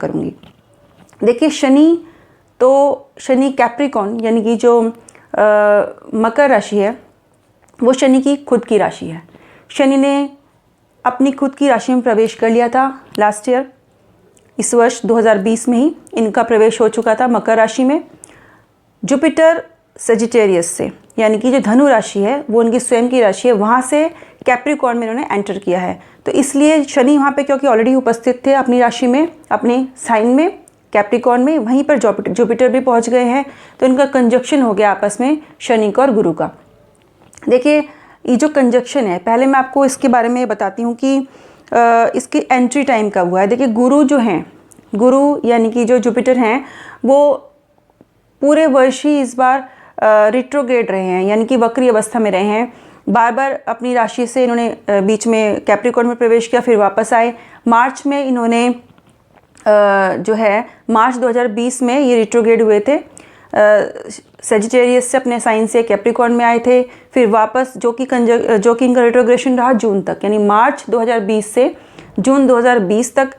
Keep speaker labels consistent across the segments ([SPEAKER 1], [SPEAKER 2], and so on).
[SPEAKER 1] करूँगी। देखिए शनि कैप्रिकॉर्न यानी कि जो मकर राशि है वो शनि की खुद की राशि है। शनि ने अपनी खुद की राशि में प्रवेश कर लिया था लास्ट ईयर, इस वर्ष 2020 में ही इनका प्रवेश हो चुका था मकर राशि में। जुपिटर सेजिटेरियस से यानी कि जो धनु राशि है वो उनकी स्वयं की राशि है, वहाँ से कैप्रिकॉर्न में इन्होंने एंटर किया है। तो इसलिए शनि वहाँ पे क्योंकि ऑलरेडी उपस्थित थे अपनी राशि में, अपने साइन में कैप्रिकॉर्न में, वहीं पर जुपिटर भी पहुँच गए हैं। तो इनका कंजक्शन हो गया आपस में शनि का और गुरु का। देखिए ये जो कंजक्शन है, पहले मैं आपको इसके बारे में बताती हूँ कि इसकी एंट्री टाइम कब हुआ है। देखिए गुरु जो हैं, गुरु यानी कि जो जुपिटर हैं वो पूरे वर्ष ही इस बार रिट्रोग्रेड रहे हैं, यानी कि वक्री अवस्था में रहे हैं। बार बार अपनी राशि से इन्होंने बीच में कैप्रिकॉर्न में प्रवेश किया, फिर वापस आए। मार्च में इन्होंने जो है मार्च 2020 में ये रिट्रोग्रेड हुए थे, सेजिटेरियस से अपने साइन से कैप्रिकॉर्न में आए थे, फिर वापस जो कि इनका रिट्रोग्रेशन रहा जून तक, यानी मार्च 2020 से जून 2020 तक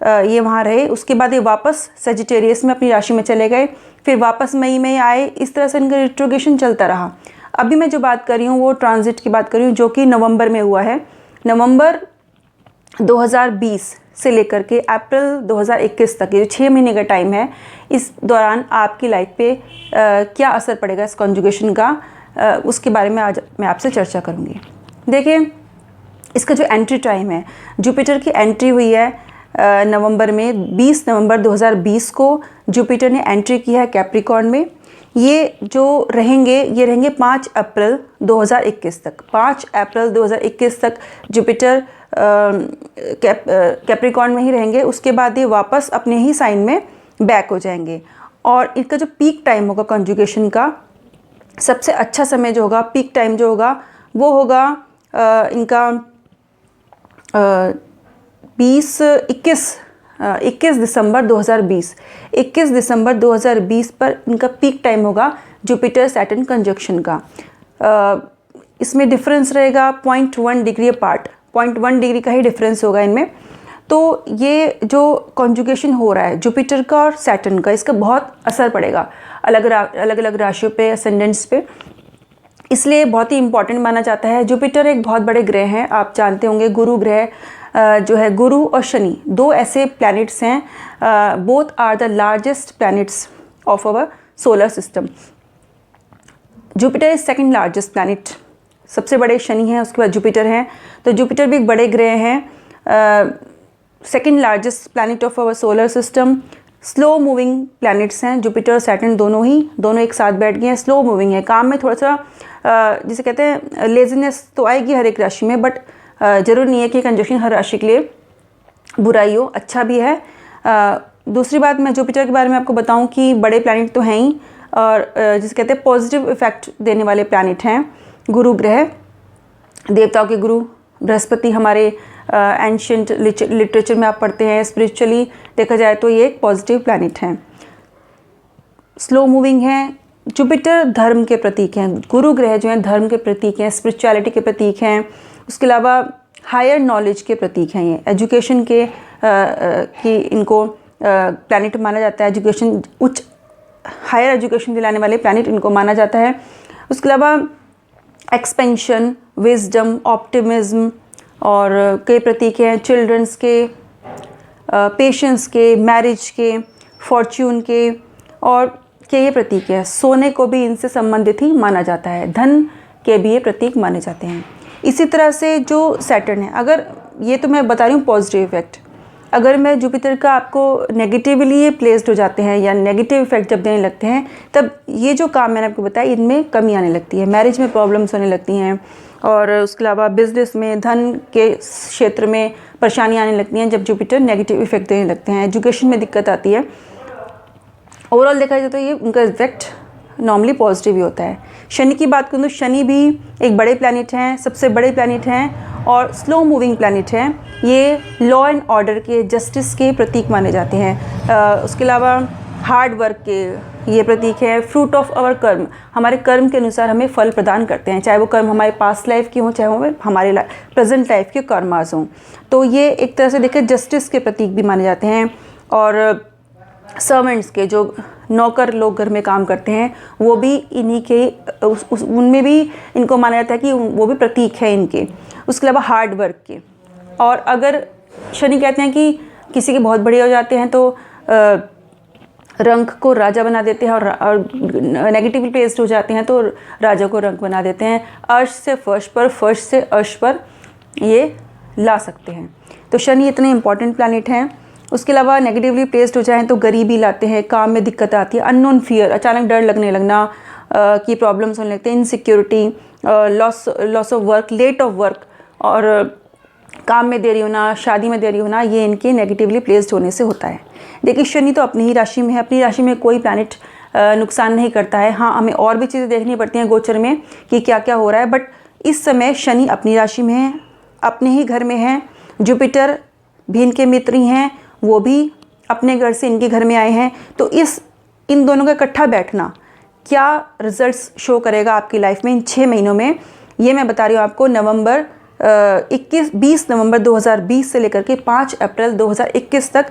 [SPEAKER 1] ये वहाँ रहे। उसके बाद ये वापस सेजिटेरियस में अपनी राशि में चले गए, फिर वापस मई में आए। इस तरह से इनका रिट्रोग्रेशन चलता रहा। अभी मैं जो बात कर रही हूँ वो ट्रांजिट की बात कर रही हूँ, जो कि नवंबर में हुआ है। नवंबर 2020 से लेकर के अप्रैल 2021 तक, ये 6 महीने का टाइम है, इस दौरान आपकी लाइफ पे क्या असर पड़ेगा इस कॉन्जुगेशन का, उसके बारे में आज मैं आपसे चर्चा करूँगी। देखिए इसका जो एंट्री टाइम है, जुपिटर की एंट्री हुई है नवंबर में, 20 नवंबर 2020 को जुपिटर ने एंट्री की है कैप्रिकॉर्न में। ये जो रहेंगे, ये रहेंगे 5 अप्रैल 2021 तक। 5 अप्रैल 2021 तक जुपिटर कैप्रिकॉर्न में ही रहेंगे। उसके बाद ये वापस अपने ही साइन में बैक हो जाएंगे। और इनका जो पीक टाइम होगा कॉन्जुगेशन का, सबसे अच्छा समय जो होगा, पीक टाइम जो होगा वो होगा इनका 21 दिसंबर 2020। 21 दिसंबर 2020 पर इनका पीक टाइम होगा जुपिटर सैटर्न कंजक्शन का। इसमें डिफरेंस रहेगा 0.1 डिग्री अपार्ट, 0.1 डिग्री का ही डिफरेंस होगा इनमें। तो ये जो कॉन्जुगेशन हो रहा है जुपिटर का और सैटर्न का, इसका बहुत असर पड़ेगा अलग अलग राशियों पे, असेंडेंट्स पे। इसलिए बहुत ही इंपॉर्टेंट माना जाता है। जुपिटर एक बहुत बड़े ग्रह हैं, आप जानते होंगे। गुरु ग्रह जो है, गुरु और शनि दो ऐसे प्लैनेट्स हैं, both are the largest planets of our solar system. Jupiter is second largest planet, सबसे बड़े शनि हैं, उसके बाद जुपिटर हैं। तो जुपिटर भी एक बड़े ग्रह हैं, second largest planet of our solar system. Slow moving planets हैं जुपिटर और सैटर्न, दोनों एक साथ बैठ गए हैं। स्लो मूविंग है, काम में थोड़ा सा जिसे कहते हैं लेजीनेस तो आएगी हर एक राशि में, बट ज़रूर नहीं है कि कंजक्शन हर राशि के लिए बुराई हो, अच्छा भी है। दूसरी बात मैं जुपिटर के बारे में आपको बताऊं कि बड़े प्लैनेट तो हैं ही, और जिसे कहते हैं पॉजिटिव इफेक्ट देने वाले प्लैनेट हैं। गुरु ग्रह, देवताओं के गुरु बृहस्पति, हमारे एंशियंट लिटरेचर में आप पढ़ते हैं, स्पिरिचुअली देखा जाए तो ये एक पॉजिटिव प्लैनेट हैं। स्लो मूविंग हैं। जुपिटर धर्म के प्रतीक हैं, गुरु ग्रह जो हैं धर्म के प्रतीक हैं, स्पिरिचुअलिटी के प्रतीक हैं। उसके अलावा हायर नॉलेज के प्रतीक हैं। ये एजुकेशन के कि इनको प्लैनेट माना जाता है। एजुकेशन, उच्च हायर एजुकेशन दिलाने वाले प्लैनेट इनको माना जाता है। उसके अलावा एक्सपेंशन, विजडम, ऑप्टिमिज्म और कई प्रतीक हैं। चिल्ड्रंस के, पेशेंस के, मैरिज के, फॉर्च्यून के और के ये प्रतीक है। सोने को भी इनसे संबंधित ही माना जाता है। धन के भी ये प्रतीक माने जाते हैं। इसी तरह से जो सैटर्न है, अगर ये तो मैं बता रही हूँ पॉजिटिव इफेक्ट, अगर मैं जुपिटर का आपको नेगेटिवली ये प्लेस्ड हो जाते हैं या नेगेटिव इफेक्ट जब देने लगते हैं, तब ये जो काम मैंने आपको बताया इनमें कमी आने लगती है। मैरिज में प्रॉब्लम्स होने लगती हैं, और उसके अलावा बिजनेस में, धन के क्षेत्र में परेशानी आने लगती हैं जब जुपिटर नेगेटिव इफेक्ट देने लगते हैं। एजुकेशन में दिक्कत आती है। ओवरऑल देखा जाए तो ये उनका इफेक्ट नॉर्मली पॉजिटिव ही होता है। शनि की बात करूँ तो शनि भी एक बड़े प्लैनेट हैं, सबसे बड़े प्लैनेट हैं और स्लो मूविंग प्लैनेट हैं। ये लॉ एंड ऑर्डर के, जस्टिस के प्रतीक माने जाते हैं। उसके अलावा हार्ड वर्क के ये प्रतीक है। फ्रूट ऑफ आवर कर्म, हमारे कर्म के अनुसार हमें फल प्रदान करते हैं, चाहे वो कर्म हमारे पास्ट लाइफ के हों, चाहे वो हमारे प्रेजेंट लाइफ के कर्मास हों। तो ये एक तरह से देखिए जस्टिस के प्रतीक भी माने जाते हैं। और सर्वेंट्स के जो नौकर लोग घर में काम करते हैं वो भी इन्हीं के उनमें भी इनको माना जाता है कि वो भी प्रतीक है इनके। उसके अलावा हार्ड वर्क के। और अगर शनि कहते हैं कि किसी के बहुत बड़े हो जाते हैं तो रंक को राजा बना देते हैं, और नेगेटिवली प्लेस्ड हो जाते हैं तो राजा को रंक बना देते हैं। अर्श से फर्श पर, फर्श से अर्श पर ये ला सकते हैं। तो शनि इतने इंपॉर्टेंट प्लैनेट हैं। उसके अलावा नेगेटिवली प्लेस्ड हो जाएं तो गरीबी लाते हैं, काम में दिक्कत आती है, अननोन फियर, अचानक डर लगने लगना की प्रॉब्लम्स होने लगते हैं, insecurity, loss of work, late of work, और काम में देरी होना, शादी में देरी होना, ये इनके नेगेटिवली प्लेस्ड होने से होता है। देखिए शनि तो अपनी ही राशि में है, अपनी राशि में कोई प्लैनेट नुकसान नहीं करता है। हाँ, हमें और भी चीज़ें देखनी पड़ती हैं गोचर में कि क्या क्या हो रहा है, बट इस समय शनि अपनी राशि में है, अपने ही घर में है। जुपिटर भी इनके मित्र ही हैं, वो भी अपने घर से इनके घर में आए हैं। तो इन दोनों का इकट्ठा बैठना क्या रिजल्ट्स शो करेगा आपकी लाइफ में इन 6 महीनों में, ये मैं बता रही हूँ आपको। 20 नवंबर 2020 से लेकर के 5 अप्रैल 2021 तक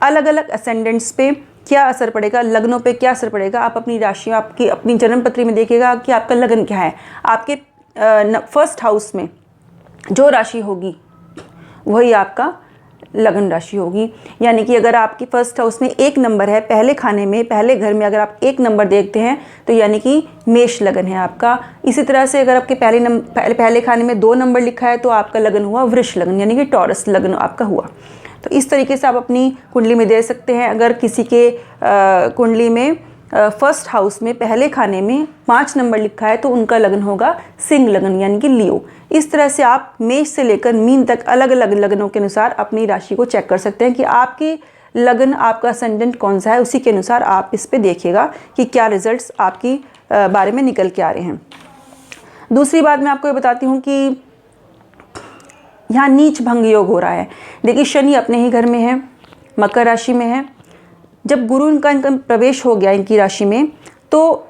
[SPEAKER 1] अलग अलग असेंडेंट्स पे क्या असर पड़ेगा, लग्नों पे क्या असर पड़ेगा। आप अपनी राशि, आपकी अपनी जन्म पत्री में देखिएगा कि आपका लगन क्या है। आपके फर्स्ट हाउस में जो राशि होगी वही आपका लगन राशि होगी। यानी कि अगर आपकी फर्स्ट हाउस में 1 नंबर है, पहले खाने में, पहले घर में अगर आप 1 नंबर देखते हैं तो यानी कि मेष लगन है आपका। इसी तरह से अगर आपके पहले खाने में 2 नंबर लिखा है तो आपका लगन हुआ वृष लगन, यानी कि टॉरस लगन आपका हुआ। तो इस तरीके से आप अपनी कुंडली में दे सकते हैं। अगर किसी के कुंडली में फर्स्ट हाउस में पहले खाने में 5 नंबर लिखा है तो उनका लगन होगा सिंह लगन, यानी कि लियो। इस तरह से आप मेष से लेकर मीन तक अलग अलग लगनों के अनुसार अपनी राशि को चेक कर सकते हैं कि आपकी लगन, आपका असेंडेंट कौन सा है। उसी के अनुसार आप इस पे देखिएगा कि क्या रिजल्ट्स आपकी बारे में निकल के आ रहे हैं। दूसरी बात मैं आपको ये बताती हूँ कि यहाँ नीच भंग योग हो रहा है। देखिए शनि अपने ही घर में है, मकर राशि में है। जब गुरु इनका प्रवेश हो गया इनकी राशि में तो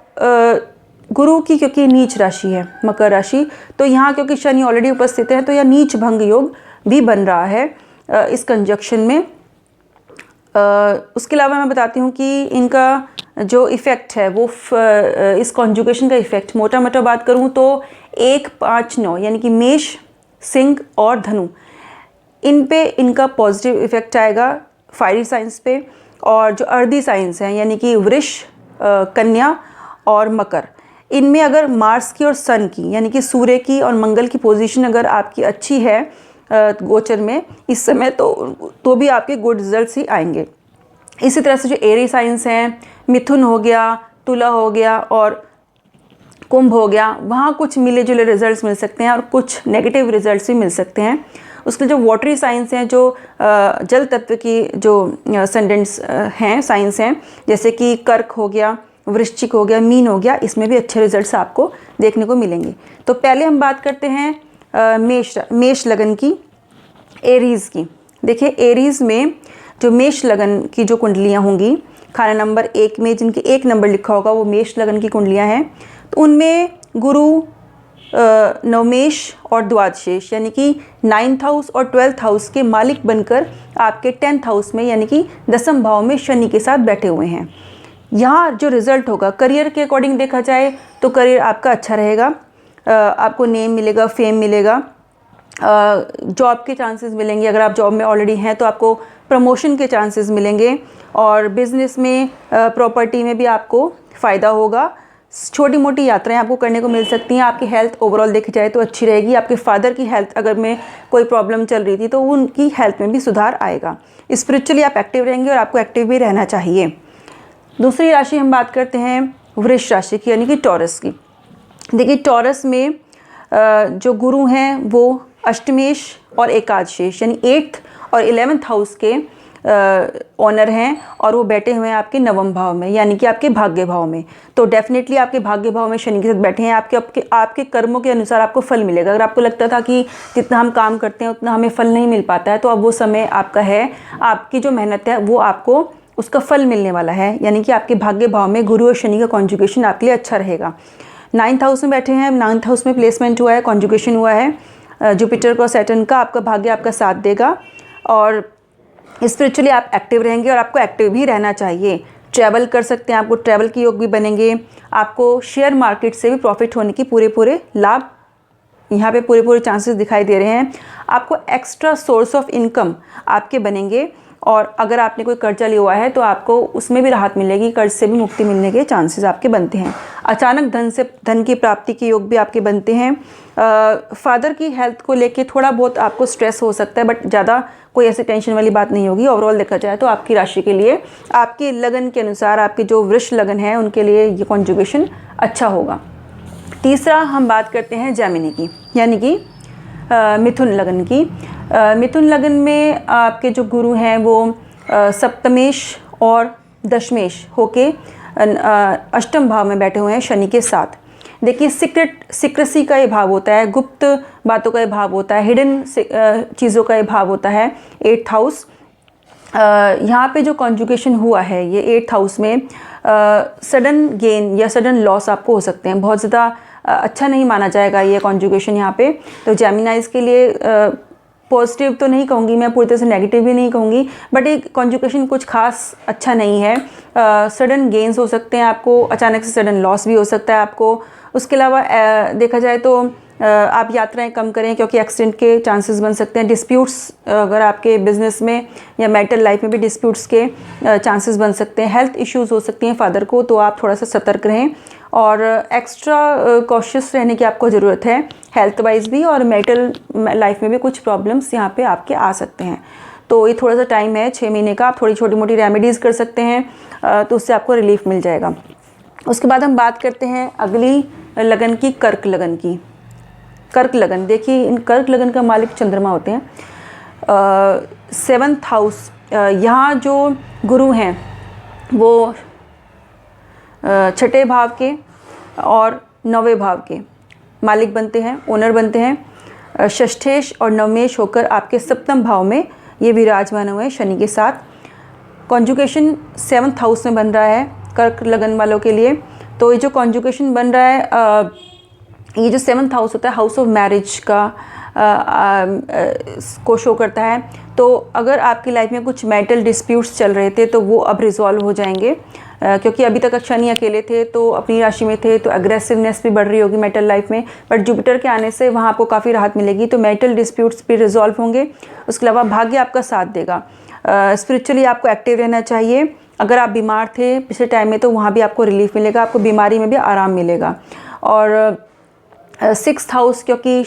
[SPEAKER 1] गुरु की, क्योंकि नीच राशि है मकर राशि, तो यहाँ क्योंकि शनि ऑलरेडी उपस्थित है तो यह नीच भंग योग भी बन रहा है इस कंजक्शन में। उसके अलावा मैं बताती हूँ कि इनका जो इफ़ेक्ट है वो इस कॉन्जुगेशन का इफ़ेक्ट मोटा मोटा बात करूँ तो 1, 5, 9 यानी कि मेष, सिंह और धनु, इन पे इनका पॉजिटिव इफ़ेक्ट आएगा फायरी साइंस पे। और जो अर्धी साइंस हैं यानी कि वृष, कन्या और मकर, इनमें अगर मार्स की और सन की यानी कि सूर्य की और मंगल की पोजीशन अगर आपकी अच्छी है गोचर में इस समय तो भी आपके गुड रिजल्ट्स ही आएंगे। इसी तरह से जो एरी साइंस हैं, मिथुन हो गया, तुला हो गया और कुंभ हो गया, वहाँ कुछ मिले जुले रिजल्ट्स मिल सकते हैं और कुछ नेगेटिव रिजल्ट्स भी मिल सकते हैं। उसके जो वाटरी साइंस हैं, जो जल तत्व की जो असेंडेंट्स हैं, साइंस हैं, जैसे कि कर्क हो गया, वृश्चिक हो गया, मीन हो गया, इसमें भी अच्छे रिजल्ट्स आपको देखने को मिलेंगे। तो पहले हम बात करते हैं मेष लगन की, एरीज़ की। देखिए एरीज़ में जो मेष लगन की जो कुंडलियाँ होंगी, खाना नंबर 1 में जिनके 1 नंबर लिखा होगा वो मेष लगन की कुंडलियाँ हैं। तो उनमें गुरु नवमेश और द्वादशेष यानी कि 9th हाउस और 12th हाउस के मालिक बनकर आपके 10th हाउस में यानी कि 10th भाव में शनि के साथ बैठे हुए हैं। यहाँ जो रिज़ल्ट होगा करियर के अकॉर्डिंग देखा जाए तो करियर आपका अच्छा रहेगा, आपको नेम मिलेगा, फेम मिलेगा, जॉब के चांसेस मिलेंगे। अगर आप जॉब में ऑलरेडी हैं तो आपको प्रमोशन के चांसेस मिलेंगे और बिज़नेस में, प्रॉपर्टी में भी आपको फ़ायदा होगा। छोटी मोटी यात्राएं आपको करने को मिल सकती हैं। आपकी हेल्थ ओवरऑल देखी जाए तो अच्छी रहेगी। आपके फादर की हेल्थ अगर में कोई प्रॉब्लम चल रही थी तो उनकी हेल्थ में भी सुधार आएगा। स्पिरिचुअली आप एक्टिव रहेंगे और आपको एक्टिव भी रहना चाहिए। दूसरी राशि हम बात करते हैं वृष राशि की यानी कि टॉरस की। देखिए टॉरस में जो गुरु हैं वो अष्टमेश और एकादशेष यानी 8th और 11th हाउस के ऑनर हैं और वो बैठे हुए हैं आपके 9वें भाव में यानी कि आपके भाग्य भाव में। तो डेफिनेटली आपके भाग्य भाव में शनि के साथ बैठे हैं। आपके कर्मों के अनुसार आपको फल मिलेगा। अगर आपको लगता था कि जितना हम काम करते हैं उतना हमें फल नहीं मिल पाता है तो अब वो समय आपका है। आपकी जो मेहनत है वो आपको उसका फल मिलने वाला है। यानी कि आपके भाग्य भाव में गुरु और शनि का कॉन्जुगेशन आपके लिए अच्छा रहेगा। 9th हाउस में बैठे हैं, 9th हाउस में प्लेसमेंट हुआ है, कॉन्जुगेशन हुआ है जुपिटर का, सैटर्न का। आपका भाग्य आपका साथ देगा और स्पिरिचुअली आप एक्टिव रहेंगे और आपको एक्टिव भी रहना चाहिए। ट्रैवल कर सकते हैं, आपको ट्रैवल के योग भी बनेंगे। आपको शेयर मार्केट से भी प्रॉफिट होने की पूरे लाभ यहाँ पे पूरे चांसेस दिखाई दे रहे हैं। आपको एक्स्ट्रा सोर्स ऑफ इनकम आपके बनेंगे और अगर आपने कोई कर्जा लिया हुआ है तो आपको उसमें भी राहत मिलेगी, कर्ज से भी मुक्ति मिलने के चांसेस आपके बनते हैं। अचानक धन की प्राप्ति के योग भी आपके बनते हैं। फादर की हेल्थ को लेके थोड़ा बहुत आपको स्ट्रेस हो सकता है, बट ज़्यादा कोई ऐसी टेंशन वाली बात नहीं होगी। ओवरऑल देखा जाए तो आपकी राशि के लिए, आपके लगन के अनुसार, आपके जो वृष लगन है उनके लिए ये कॉन्जुगेशन अच्छा होगा। तीसरा हम बात करते हैं जेमिनी की, यानी कि मिथुन लगन की। मिथुन लगन में आपके जो गुरु हैं वो सप्तमेश और दशमेश होके अष्टम भाव में बैठे हुए हैं शनि के साथ। देखिए सीक्रेसी का ये भाव होता है, गुप्त बातों का ये भाव होता है, हिडन चीज़ों का ये भाव होता है। 8th हाउस, यहाँ पे जो कॉन्जुगेशन हुआ है ये 8th हाउस में सडन गेन या सडन लॉस आपको हो सकते हैं। बहुत ज़्यादा अच्छा नहीं माना जाएगा ये कॉन्जुगेशन यहाँ पे। तो जेमिनाइज के लिए पॉजिटिव तो नहीं कहूँगी मैं, पूरी तरह से नेगेटिव भी नहीं कहूँगी, बट एक कॉन्जुगेशन कुछ खास अच्छा नहीं है। सडन गेन्स हो सकते हैं आपको, अचानक से सडन लॉस भी हो सकता है आपको। उसके अलावा देखा जाए तो आप यात्राएं कम करें क्योंकि एक्सीडेंट के चांसेस बन सकते हैं। डिस्प्यूट्स अगर आपके बिजनेस में या मैरिटल लाइफ में भी डिस्प्यूट्स के चांसेस बन सकते हैं। हेल्थ इश्यूज़ हो सकती हैं फादर को, तो आप थोड़ा सा सतर्क रहें और एक्स्ट्रा कॉशियस रहने की आपको ज़रूरत है, हेल्थ वाइज भी और मैरिटल लाइफ में भी कुछ प्रॉब्लम्स यहाँ पे आपके आ सकते हैं। तो ये थोड़ा सा टाइम है 6 महीने का, आप थोड़ी छोटी मोटी रेमेडीज़ कर सकते हैं तो उससे आपको रिलीफ मिल जाएगा। उसके बाद हम बात करते हैं अगली लगन की, कर्क लगन की। कर्क लगन, देखिए इन कर्क लगन का मालिक चंद्रमा होते हैं। 7th हाउस, यहाँ जो गुरु हैं वो 6ठे भाव के और 9वें भाव के मालिक बनते हैं, ओनर बनते हैं। षष्ठेश और नवमेश होकर आपके 7th भाव में ये विराजमान हुए शनि के साथ। कॉन्जुगेशन 7th हाउस में बन रहा है कर्क लगन वालों के लिए। तो ये जो कॉन्जुगेशन बन रहा है, ये जो 7th हाउस होता है हाउस ऑफ मैरिज का को शो करता है। तो अगर आपकी लाइफ में कुछ मैरिटल डिस्प्यूट्स चल रहे थे तो वो अब रिजॉल्व हो जाएंगे, क्योंकि अभी तक शनि अकेले थे तो अपनी राशि में थे तो अग्रेसिवनेस भी बढ़ रही होगी मैरिटल लाइफ में, बट जुपिटर के आने से वहाँ आपको काफ़ी राहत मिलेगी। तो मैरिटल डिस्प्यूट्स भी रिजॉल्व होंगे। उसके अलावा भाग्य आपका साथ देगा। स्पिरिचुअली आपको एक्टिव रहना चाहिए। अगर आप बीमार थे पिछले टाइम में तो वहाँ भी आपको रिलीफ मिलेगा, आपको बीमारी में भी आराम मिलेगा। और 6th हाउस, क्योंकि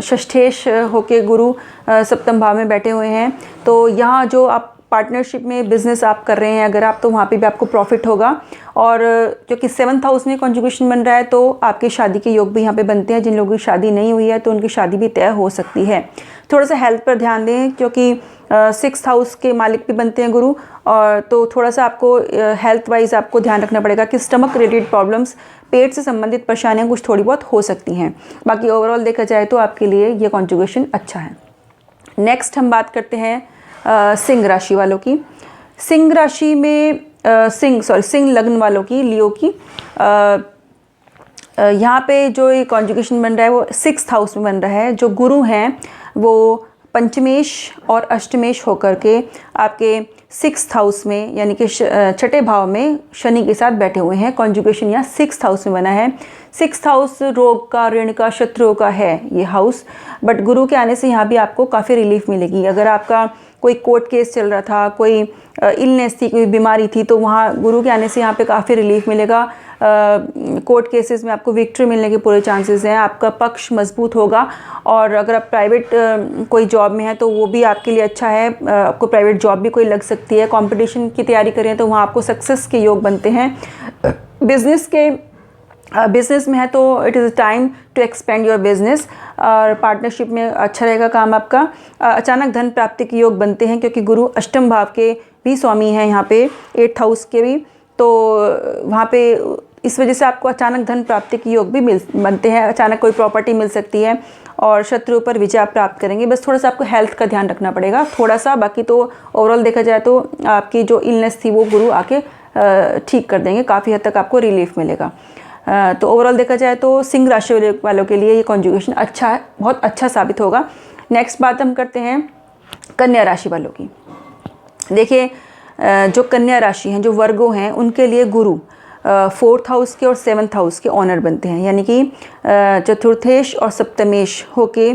[SPEAKER 1] षष्ठेश होके गुरु 7th भाव में बैठे हुए हैं, तो यहाँ जो आप पार्टनरशिप में बिजनेस आप कर रहे हैं अगर आप, तो वहाँ पे भी आपको प्रॉफिट होगा। और क्योंकि 7th हाउस में कॉन्जुगेशन बन रहा है तो आपकी शादी के योग भी यहाँ पे बनते हैं। जिन लोगों की शादी नहीं हुई है तो उनकी शादी भी तय हो सकती है। थोड़ा सा हेल्थ पर ध्यान दें क्योंकि 6th हाउस के मालिक भी बनते हैं गुरु, और तो थोड़ा सा आपको हेल्थ वाइज आपको ध्यान रखना पड़ेगा कि स्टमक रिलेटेड प्रॉब्लम्स, पेट से संबंधित परेशानियाँ कुछ थोड़ी बहुत हो सकती हैं। बाकी ओवरऑल देखा जाए तो आपके लिए ये कॉन्जुगेशन अच्छा है। नेक्स्ट हम बात करते हैं सिंह राशि वालों की। सिंह राशि में सिंह लग्न वालों की, लियो की, यहाँ पे जो ये कॉन्जुगेशन बन रहा है वो 6th हाउस में बन रहा है। जो गुरु हैं वो पंचमेश और अष्टमेश होकर के आपके 6th हाउस में यानी कि 6ठे भाव में शनि के साथ बैठे हुए हैं। कॉन्जुगेशन यहाँ 6th हाउस में बना है। 6th हाउस रोग का, ऋण का, शत्रुओं का है ये हाउस, बट गुरु के आने से यहाँ भी आपको काफ़ी रिलीफ मिलेगी। अगर आपका कोई कोर्ट केस चल रहा था, कोई इलनेस थी, कोई बीमारी थी, तो वहाँ गुरु के आने से यहाँ पे काफ़ी रिलीफ मिलेगा। कोर्ट केसेस में आपको विक्ट्री मिलने के पूरे चांसेस हैं। आपका पक्ष मजबूत होगा। और अगर आप प्राइवेट कोई जॉब में है तो वो भी आपके लिए अच्छा है। आपको प्राइवेट जॉब भी कोई लग सकती है। कंपटीशन की तैयारी करें तो वहाँ आपको सक्सेस के योग बनते हैं। बिजनेस में है तो it is time to expand your business, और पार्टनरशिप में अच्छा रहेगा काम आपका। अचानक धन प्राप्ति के योग बनते हैं क्योंकि गुरु अष्टम भाव के भी स्वामी हैं यहाँ पे, 8th हाउस के भी, तो वहाँ पे इस वजह से आपको अचानक धन प्राप्ति के योग भी बनते हैं। अचानक कोई प्रॉपर्टी मिल सकती है और शत्रुओं पर विजय प्राप्त करेंगे। बस थोड़ा सा आपको हेल्थ का ध्यान रखना पड़ेगा थोड़ा सा। बाकी तो ओवरऑल देखा जाए तो आपकी जो इलनेस थी वो गुरु आके ठीक कर देंगे, काफ़ी हद तक आपको रिलीफ मिलेगा। तो ओवरऑल देखा जाए तो सिंह राशि वालों के लिए ये कॉन्जुगेशन अच्छा है, बहुत अच्छा साबित होगा। नेक्स्ट बात हम करते हैं कन्या राशि वालों की। देखिए जो कन्या राशि हैं, जो वर्गो हैं, उनके लिए गुरु 4th हाउस के और 7th हाउस के ऑनर बनते हैं, यानी कि चतुर्थेश और सप्तमेश होके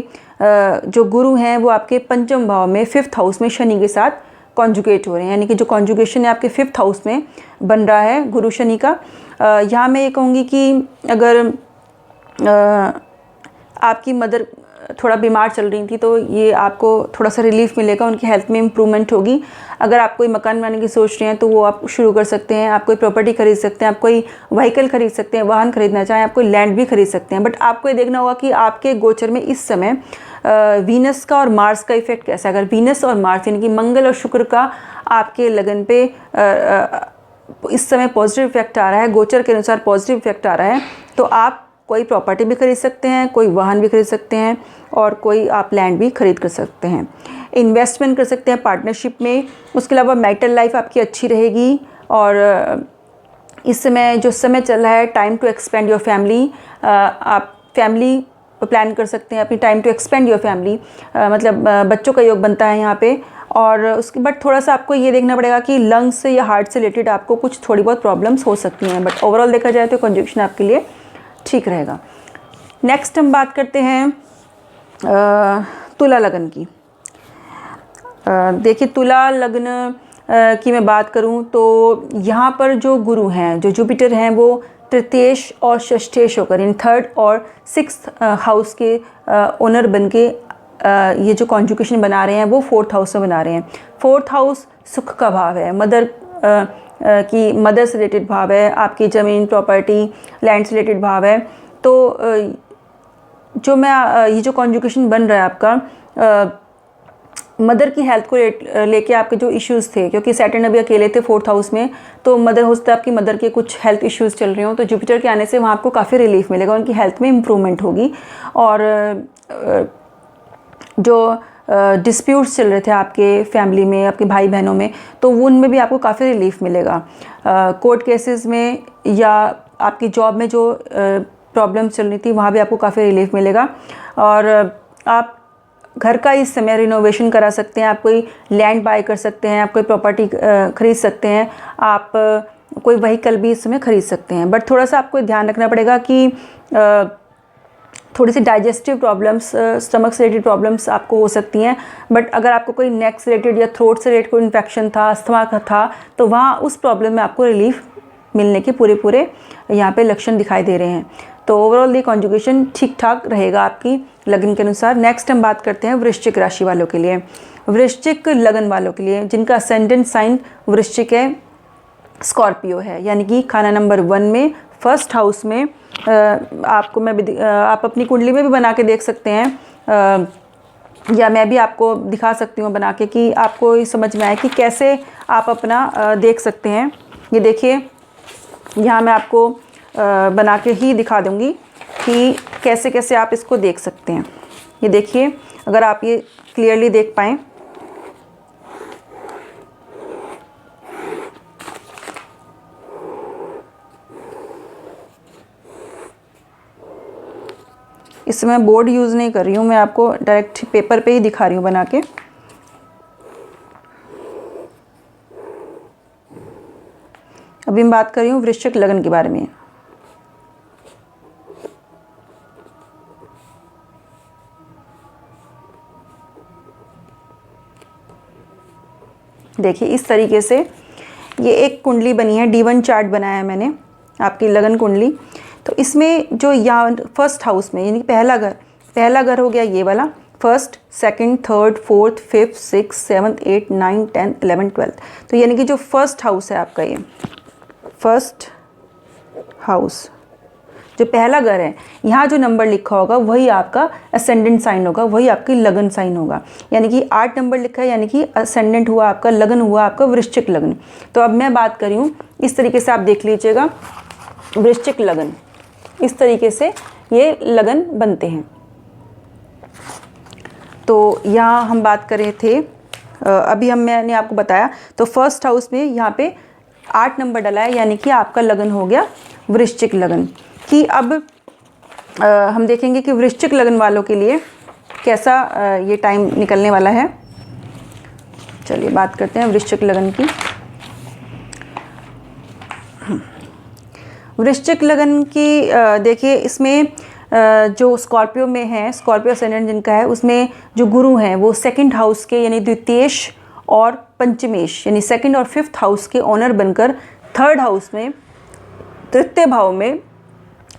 [SPEAKER 1] जो गुरु हैं वो आपके पंचम भाव में 5th हाउस में शनि के साथ कॉन्जुगेट हो रहे हैं, यानी कि जो कॉन्जुगेशन है आपके 5th हाउस में बन रहा है गुरु शनि का। यहाँ मैं ये कहूँगी कि अगर आपकी मदर थोड़ा बीमार चल रही थी तो ये आपको थोड़ा सा रिलीफ मिलेगा, उनकी हेल्थ में इम्प्रूवमेंट होगी। अगर आप कोई मकान बनाने की सोच रहे हैं तो वो आप शुरू कर सकते हैं, आप कोई प्रॉपर्टी खरीद सकते हैं, आप कोई व्हीकल खरीद सकते हैं, वाहन खरीदना चाहें, आप कोई लैंड भी खरीद सकते हैं। बट आपको ये देखना होगा कि आपके गोचर में इस समय वीनस का और मार्स का इफेक्ट कैसा है। अगर वीनस और मार्स यानी कि मंगल और शुक्र का आपके लगन पे इस समय पॉजिटिव इफेक्ट आ रहा है, गोचर के अनुसार पॉजिटिव इफेक्ट आ रहा है, तो आप कोई प्रॉपर्टी भी खरीद सकते हैं, कोई वाहन भी खरीद सकते हैं और कोई आप लैंड भी खरीद कर सकते हैं, इन्वेस्टमेंट कर सकते हैं पार्टनरशिप में। उसके अलावा मैरिटल लाइफ आपकी अच्छी रहेगी और इस समय जो समय चल रहा है time to expand your family, आप फैमिली प्लान कर सकते हैं अपनी, time to expand your family, मतलब बच्चों का योग बनता है यहाँ पे। और उसके बट थोड़ा सा आपको ये देखना पड़ेगा कि लंग्स से या हार्ट से रिलेटेड आपको कुछ थोड़ी बहुत प्रॉब्लम्स हो सकती हैं, बट ओवरऑल देखा जाए तो कंजक्शन आपके लिए ठीक रहेगा। नेक्स्ट हम बात करते हैं तुला लगन की। देखिए तुला लगन की मैं बात करूं तो यहाँ पर जो गुरु हैं, जो जुपिटर हैं, वो तृतीयेश और षष्ठेश होकर इन 3rd और 6th हाउस के ओनर बन के ये जो कॉन्जुगेशन बना रहे हैं वो 4th हाउस में बना रहे हैं। 4th हाउस सुख का भाव है, मदर की मदर से रिलेटेड भाव है, आपकी ज़मीन प्रॉपर्टी लैंड से रिलेटेड भाव है। तो जो मैं ये जो कॉन्जुगेशन बन रहा है आपका मदर की हेल्थ को लेके आपके जो इश्यूज़ थे, क्योंकि सैटर्न अभी अकेले थे 4th हाउस में, तो मदर हो सकता है आपकी मदर के कुछ हेल्थ इश्यूज़ चल रहे हो, तो जुपिटर के आने से वहाँ आपको काफ़ी रिलीफ मिलेगा, उनकी हेल्थ में इम्प्रूवमेंट होगी। और जो डिस्प्यूट्स चल रहे थे आपके फैमिली में, आपके भाई बहनों में, तो उनमें भी आपको काफ़ी रिलीफ मिलेगा। कोर्ट केसेस में या आपकी जॉब में जो प्रॉब्लम चल रही थी वहाँ भी आपको काफ़ी रिलीफ मिलेगा। और आप घर का इस समय रिनोवेशन करा सकते हैं, आप कोई लैंड बाय कर सकते हैं, आप कोई प्रॉपर्टी खरीद सकते हैं, आप कोई व्हीकल भी इस समय खरीद सकते हैं। बट थोड़ा सा आपको ध्यान रखना पड़ेगा कि थोड़ी सी डाइजेस्टिव प्रॉब्लम्स, स्टमक से रिलेटेड प्रॉब्लम्स आपको हो सकती हैं। बट अगर आपको कोई नेक से रिलेटेड या थ्रोट से रिलेटेड कोई इन्फेक्शन था, अस्थमा का था, तो वहाँ उस प्रॉब्लम में आपको रिलीफ मिलने के पूरे यहाँ पे लक्षण दिखाई दे रहे हैं। तो ओवरऑल ये कॉन्जुगेशन ठीक ठाक रहेगा आपकी लगन के अनुसार। नेक्स्ट हम बात करते हैं वृश्चिक राशि वालों के लिए। वृश्चिक लगन वालों के लिए जिनका असेंडेंट साइन वृश्चिक है, स्कॉर्पियो है, यानी कि खाना नंबर 1 में 1st हाउस में आपको आप अपनी कुंडली में भी बना के देख सकते हैं, या मैं भी आपको दिखा सकती हूँ बना के कि आपको ये समझ में आए कि कैसे आप अपना देख सकते हैं। ये देखिए यहाँ मैं आपको बना के ही दिखा दूँगी कि कैसे कैसे आप इसको देख सकते हैं। ये देखिए, अगर आप ये क्लियरली देख पाएँ, इसमें मैं बोर्ड यूज़ नहीं कर रही हूँ, मैं आपको डायरेक्ट पेपर पे ही दिखा रही हूँ बना के। अभी मैं बात कर रही हूँ वृश्चिक लगन के बारे में। देखिए इस तरीके से ये एक कुंडली बनी है, D1 चार्ट बनाया है मैंने आपकी लगन कुंडली। तो इसमें जो यहाँ 1st हाउस में यानी पहला घर हो गया ये वाला, 1st, 2nd, 3rd, 4th, 5th, 6th, 7th, 8th, 9th, 10th, 11th, 12th। तो यानी कि जो 1st हाउस है आपका, ये 1st हाउस जो पहला घर है, यहाँ जो नंबर लिखा होगा वही आपका असेंडेंट साइन होगा, वही आपकी लगन साइन होगा। यानी कि 8 नंबर लिखा है, यानी कि असेंडेंट हुआ आपका, लगन हुआ आपका वृश्चिक लगन। तो अब मैं बात कर रही हूँ, इस तरीके से आप देख लीजिएगा वृश्चिक लगन, इस तरीके से ये लगन बनते हैं। तो यहाँ हम बात कर रहे थे, अभी मैंने आपको बताया, तो 1st हाउस में यहाँ पे 8 नंबर डला है, यानी कि आपका लगन हो गया वृश्चिक लगन की। अब हम देखेंगे कि वृश्चिक लगन वालों के लिए कैसा ये टाइम निकलने वाला है। चलिए बात करते हैं वृश्चिक लगन की। वृश्चिक लगन की देखिए इसमें जो स्कॉर्पियो में है, स्कॉर्पियो असेंडेंट जिनका है, उसमें जो गुरु हैं वो सेकंड हाउस के यानी द्वितीयेश और पंचमेश यानी सेकंड और फिफ्थ हाउस के ओनर बनकर थर्ड हाउस में तृतीय भाव में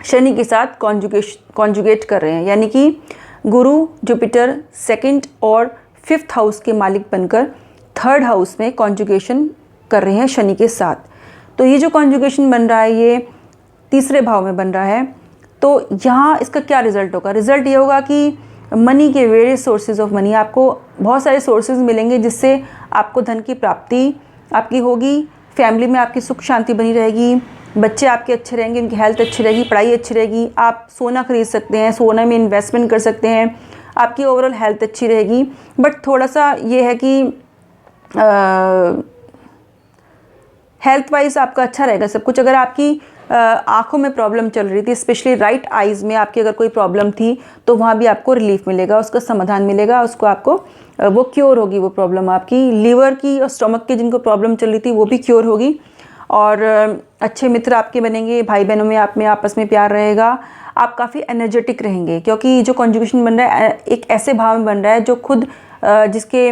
[SPEAKER 1] शनि के साथ कॉन्जुगेट कर रहे हैं। यानी कि गुरु जुपिटर सेकंड और फिफ्थ हाउस के मालिक बनकर थर्ड हाउस में कॉन्जुगेशन कर रहे हैं शनि के साथ। तो ये जो कॉन्जुगेशन बन रहा है ये तीसरे भाव में बन रहा है। तो यहाँ इसका क्या रिजल्ट होगा? रिजल्ट ये होगा कि मनी के वेरियस सोर्सेज ऑफ मनी, आपको बहुत सारे सोर्सेज मिलेंगे जिससे आपको धन की प्राप्ति आपकी होगी। फैमिली में आपकी सुख शांति बनी रहेगी, बच्चे आपके अच्छे रहेंगे, उनकी हेल्थ अच्छी रहेगी, पढ़ाई अच्छी रहेगी, आप सोना खरीद सकते हैं, सोना में इन्वेस्टमेंट कर सकते हैं, आपकी ओवरऑल हेल्थ अच्छी रहेगी। बट थोड़ा सा ये है कि हेल्थ वाइज आपका अच्छा रहेगा सब कुछ। अगर आपकी आँखों में प्रॉब्लम चल रही थी, स्पेशली राइट आइज़ में आपकी अगर कोई प्रॉब्लम थी, तो वहाँ भी आपको रिलीफ मिलेगा, उसका समाधान मिलेगा, उसको आपको वो क्योर होगी वो प्रॉब्लम आपकी। लीवर की और स्टमक की जिनको प्रॉब्लम चल रही थी वो भी क्योर होगी। और अच्छे मित्र आपके बनेंगे, भाई बहनों में आप में आपस में प्यार रहेगा, आप काफ़ी एनर्जेटिक रहेंगे। क्योंकि जो कॉन्जुगेशन बन रहा है एक ऐसे भाव में बन रहा है जो खुद जिसके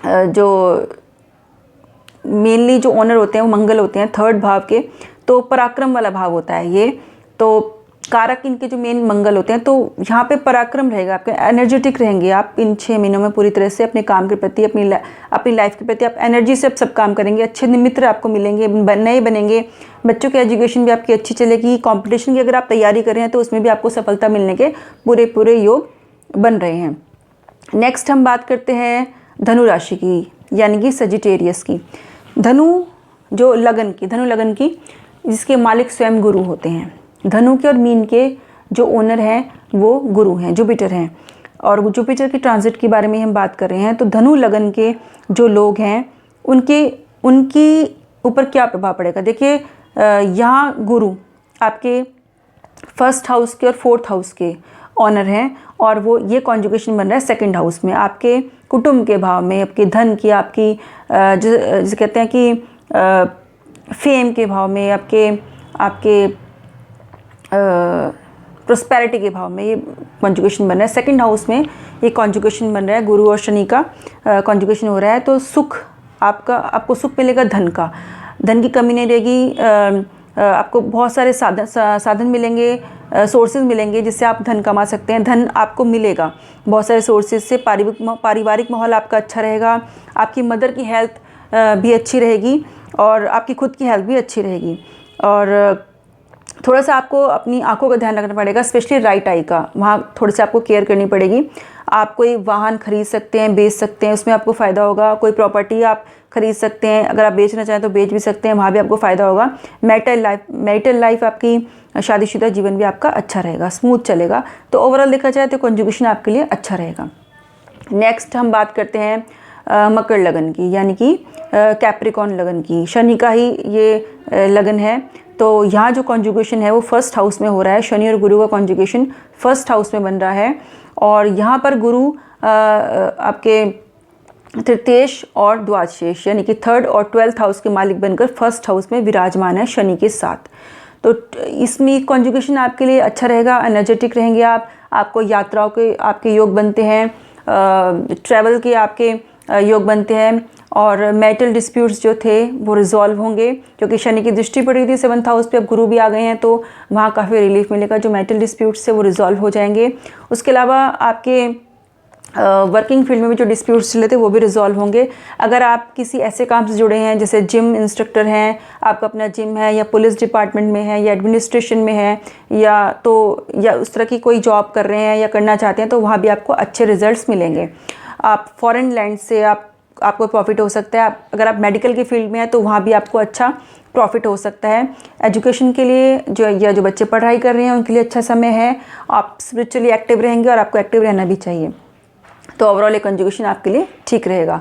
[SPEAKER 1] जो मेनली जो ओनर होते हैं वो मंगल होते हैं थर्ड भाव के, तो पराक्रम वाला भाव होता है ये। तो कारक इनके जो मेन मंगल होते हैं, तो यहाँ पे पराक्रम रहेगा, आपके एनर्जेटिक रहेंगे आप इन 6 महीनों में पूरी तरह से अपने काम के प्रति, अपनी लाइफ के प्रति आप एनर्जी से सब काम करेंगे। अच्छे मित्र आपको मिलेंगे, नए बनेंगे, बच्चों की एजुकेशन भी आपकी अच्छी चलेगी। कॉम्पिटिशन की अगर आप तैयारी कर रहे हैं तो उसमें भी आपको सफलता मिलने के पूरे योग बन रहे हैं। नेक्स्ट हम बात करते हैं धनु राशि की, यानी कि सजिटेरियस की। धनु लगन की जिसके मालिक स्वयं गुरु होते हैं। धनु के और मीन के जो ओनर हैं वो गुरु हैं, जुपिटर हैं। और जुपिटर की ट्रांजिट के बारे में हम बात कर रहे हैं। तो धनु लगन के जो लोग हैं उनकी ऊपर क्या प्रभाव पड़ेगा? देखिए यहाँ गुरु आपके फर्स्ट हाउस के और फोर्थ हाउस के ऑनर हैं, और वो ये कॉन्जुगेशन बन रहा है सेकंड हाउस में, आपके कुटुंब के भाव में, आपके धन की, आपकी जिसे कहते हैं कि फेम के भाव में, आपके प्रोस्पेरिटी के भाव में ये कॉन्जुगेशन बन रहा है। सेकंड हाउस में ये कॉन्जुगेशन बन रहा है, गुरु और शनि का कॉन्जुगेशन हो रहा है। तो सुख आपको सुख मिलेगा, धन की कमी नहीं रहेगी। आपको बहुत सारे साधन मिलेंगे, सोर्सेज मिलेंगे जिससे आप धन कमा सकते हैं। धन आपको मिलेगा बहुत सारे सोर्सेज से। पारिवारिक माहौल आपका अच्छा रहेगा, आपकी मदर की हेल्थ भी अच्छी रहेगी और आपकी खुद की हेल्थ भी अच्छी रहेगी। और थोड़ा सा आपको अपनी आंखों का ध्यान रखना पड़ेगा, स्पेशली राइट आई का, वहाँ थोड़ी सी आपको केयर करनी पड़ेगी। आप कोई वाहन खरीद सकते हैं, बेच सकते हैं, उसमें आपको फ़ायदा होगा। कोई प्रॉपर्टी आप खरीद सकते हैं, अगर आप बेचना चाहें तो बेच भी सकते हैं, वहाँ भी आपको फ़ायदा होगा। मैरिटल लाइफ आपकी शादीशुदा जीवन भी आपका अच्छा रहेगा, स्मूथ चलेगा। तो ओवरऑल देखा जाए तो कॉन्जुगेशन आपके लिए अच्छा रहेगा। नेक्स्ट हम बात करते हैं मकर लगन की, यानी कि कैप्रिकॉर्न लगन की। शनि का ही ये लगन है। तो यहाँ जो कॉन्जुगेशन है वो फर्स्ट हाउस में हो रहा है। शनि और गुरु का कॉन्जुगेशन फर्स्ट हाउस में बन रहा है, और यहाँ पर गुरु आपके तृतीयेश और द्वादशेश यानी कि थर्ड और 12th हाउस के मालिक बनकर फर्स्ट हाउस में विराजमान है शनि के साथ। तो इसमें कॉन्जुगेशन आपके लिए अच्छा रहेगा, एनर्जेटिक रहेंगे आपको यात्राओं के आपके योग बनते हैं, ट्रैवल के आपके योग बनते हैं, और मैरिटल डिस्प्यूट्स जो थे वो रिजॉल्व होंगे, क्योंकि शनि की दृष्टि पड़ रही थी 7th हाउस पे, अब गुरु भी आ गए हैं तो वहाँ काफ़ी रिलीफ मिलेगा। जो मैरिटल डिस्प्यूट्स है वो रिजॉल्व हो जाएंगे। उसके अलावा आपके वर्किंग फील्ड में भी जो डिस्प्यूट्स चले थे वो भी रिजॉल्व होंगे। अगर आप किसी ऐसे काम से जुड़े हैं जैसे जिम इंस्ट्रक्टर हैं, आपका अपना जिम है, या पुलिस डिपार्टमेंट में है, या एडमिनिस्ट्रेशन में है, या उस तरह की कोई जॉब कर रहे हैं या करना चाहते हैं, तो वहाँ भी आपको अच्छे रिजल्ट्स मिलेंगे। आप फॉरेन लैंड से आपको प्रॉफिट हो सकता है। अगर आप मेडिकल की फील्ड में हैं तो वहाँ भी आपको अच्छा प्रॉफिट हो सकता है। एजुकेशन के लिए जो बच्चे पढ़ाई कर रहे हैं उनके लिए अच्छा समय है। आप स्पिरिचुअली एक्टिव रहेंगे और आपको एक्टिव रहना भी चाहिए। तो ओवरऑल एक कंजुगेशन आपके लिए ठीक रहेगा।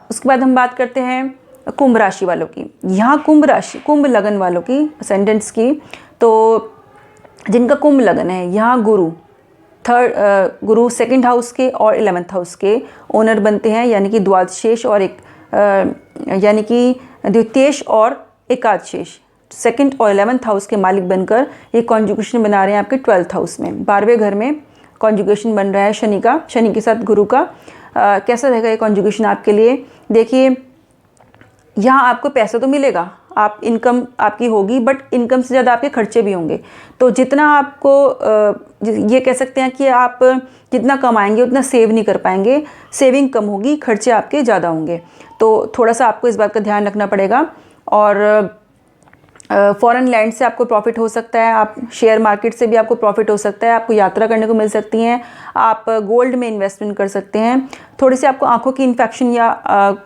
[SPEAKER 1] उसके बाद हम बात करते हैं कुंभ राशि वालों की। यहाँ कुंभ लगन वालों की, असेंडेंट्स की। तो जिनका कुंभ लगन है, यहाँ गुरु गुरु सेकंड हाउस के और 11th हाउस के ओनर बनते हैं, यानी कि द्वादशेष और यानी कि द्वितीयेश और एकादशेष, सेकंड और 11th हाउस के मालिक बनकर ये कॉन्जुगेशन बना रहे हैं आपके 12th हाउस में। 12वें घर में कॉन्जुगेशन बन रहा है शनि का, शनि के साथ गुरु का। कैसा रहेगा ये कॉन्जुगेशन आपके लिए? देखिए, यहाँ आपको पैसा तो मिलेगा, आप इनकम आपकी होगी, बट इनकम से ज़्यादा आपके खर्चे भी होंगे। तो जितना आपको ये कह सकते हैं कि आप जितना कमाएंगे उतना सेव नहीं कर पाएंगे, सेविंग कम होगी, खर्चे आपके ज़्यादा होंगे। तो थोड़ा सा आपको इस बात का ध्यान रखना पड़ेगा। और फॉरेन लैंड से आपको प्रॉफिट हो सकता है, आप शेयर मार्केट से भी आपको प्रॉफिट हो सकता है, आपको यात्रा करने को मिल सकती हैं, आप गोल्ड में इन्वेस्टमेंट कर सकते हैं। थोड़ी सी आपको आंखों की इन्फेक्शन या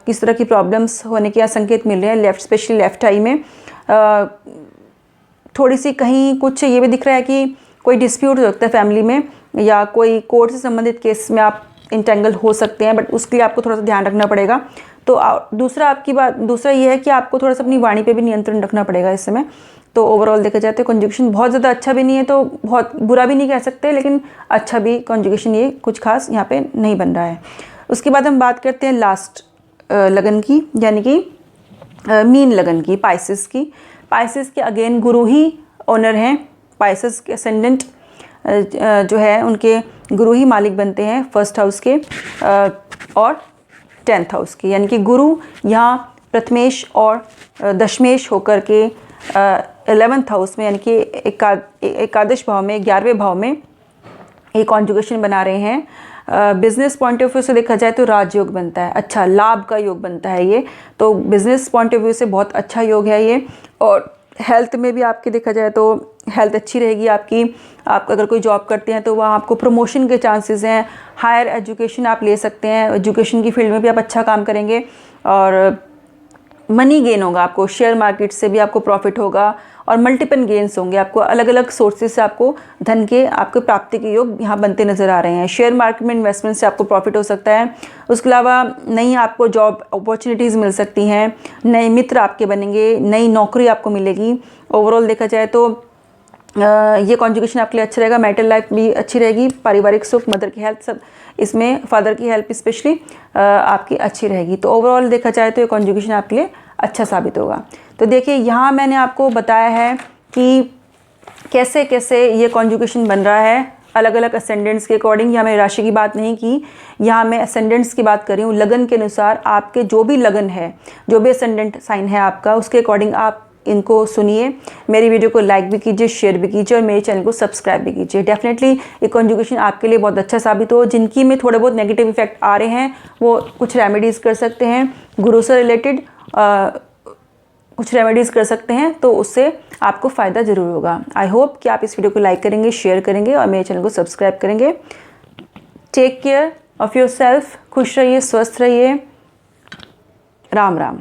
[SPEAKER 1] किस तरह की प्रॉब्लम्स होने के संकेत मिल रहे हैं, स्पेशली लेफ्ट आई में। थोड़ी सी कहीं कुछ ये भी दिख रहा है कि कोई डिस्प्यूट हो सकता है फैमिली में, या कोई कोर्ट से संबंधित केस में आप इंटेंगल हो सकते हैं, बट उसके लिए आपको थोड़ा सा ध्यान रखना पड़ेगा। तो दूसरा ये है कि आपको थोड़ा सा अपनी वाणी पे भी नियंत्रण रखना पड़ेगा इस समय। तो ओवरऑल देखा जाए तो कॉन्जुगेशन बहुत ज़्यादा अच्छा भी नहीं है, तो बहुत बुरा भी नहीं कह सकते, लेकिन अच्छा भी कॉन्जुगेशन ये कुछ खास यहाँ पे नहीं बन रहा है। उसके बाद हम बात करते हैं लास्ट लगन की, यानी कि मीन लगन की, पाइसेस की। पाइसेस के अगेन गुरु ही ओनर हैं, पाइसेस के असेंडेंट जो है उनके गुरु ही मालिक बनते हैं फर्स्ट हाउस के और 10th हाउस के, यानी कि गुरु यहाँ प्रथमेश और दशमेश होकर के 11th हाउस में, यानी कि एकादश भाव में, 11वें भाव में एक कॉन्जुगेशन बना रहे हैं। बिजनेस पॉइंट ऑफ व्यू से देखा जाए तो राजयोग बनता है, अच्छा लाभ का योग बनता है ये, तो बिजनेस पॉइंट ऑफ व्यू से बहुत अच्छा योग है ये। और हेल्थ में भी आपके देखा जाए तो हेल्थ अच्छी रहेगी आपकी। आप अगर कोई जॉब करते हैं तो वहाँ आपको प्रमोशन के चांसेस हैं, हायर एजुकेशन आप ले सकते हैं, एजुकेशन की फील्ड में भी आप अच्छा काम करेंगे और मनी गेन होगा आपको, शेयर मार्केट से भी आपको प्रॉफिट होगा और मल्टीपल गेन्स होंगे आपको, अलग अलग सोर्सेज से आपको धन के आपको प्राप्ति के योग यहाँ बनते नज़र आ रहे हैं। शेयर मार्केट में इन्वेस्टमेंट से आपको प्रॉफिट हो सकता है। उसके अलावा नई आपको जॉब अपॉर्चुनिटीज़ मिल सकती हैं, नए मित्र आपके बनेंगे, नई नौकरी आपको मिलेगी। ओवरऑल देखा जाए तो ये कॉन्जुगेशन आपके लिए अच्छा रहेगा। मैरिटल लाइफ भी अच्छी रहेगी, पारिवारिक सुख, मदर की हेल्थ, सब इसमें फादर की हेल्प स्पेशली आपकी अच्छी रहेगी। तो ओवरऑल देखा जाए तो ये कॉन्जुगेशन आपके लिए अच्छा साबित होगा। तो देखिए, यहाँ मैंने आपको बताया है कि कैसे कैसे ये कॉन्जुगेशन बन रहा है अलग अलग असेंडेंट्स के अकॉर्डिंग। यहाँ मैं राशि की बात नहीं की, यहाँ मैं असेंडेंट्स की बात कर रही हूँ। लगन के अनुसार आपके जो भी लगन है, जो भी असेंडेंट साइन है आपका, उसके अकॉर्डिंग आप इनको सुनिए। मेरी वीडियो को लाइक भी कीजिए, शेयर भी कीजिए और मेरे चैनल को सब्सक्राइब भी कीजिए। डेफिनेटली ये कॉन्जुगेशन आपके लिए बहुत अच्छा साबित हो। जिनकी में थोड़े बहुत नेगेटिव इफेक्ट आ रहे हैं वो कुछ रेमेडीज़ कर सकते हैं, गुरु से रिलेटेड कुछ रेमेडीज़ कर सकते हैं, तो उससे आपको फ़ायदा ज़रूर होगा। आई होप कि आप इस वीडियो को लाइक करेंगे, शेयर करेंगे और मेरे चैनल को सब्सक्राइब करेंगे। टेक केयर ऑफ़ योर सेल्फ, खुश रहिए, स्वस्थ रहिए। राम राम।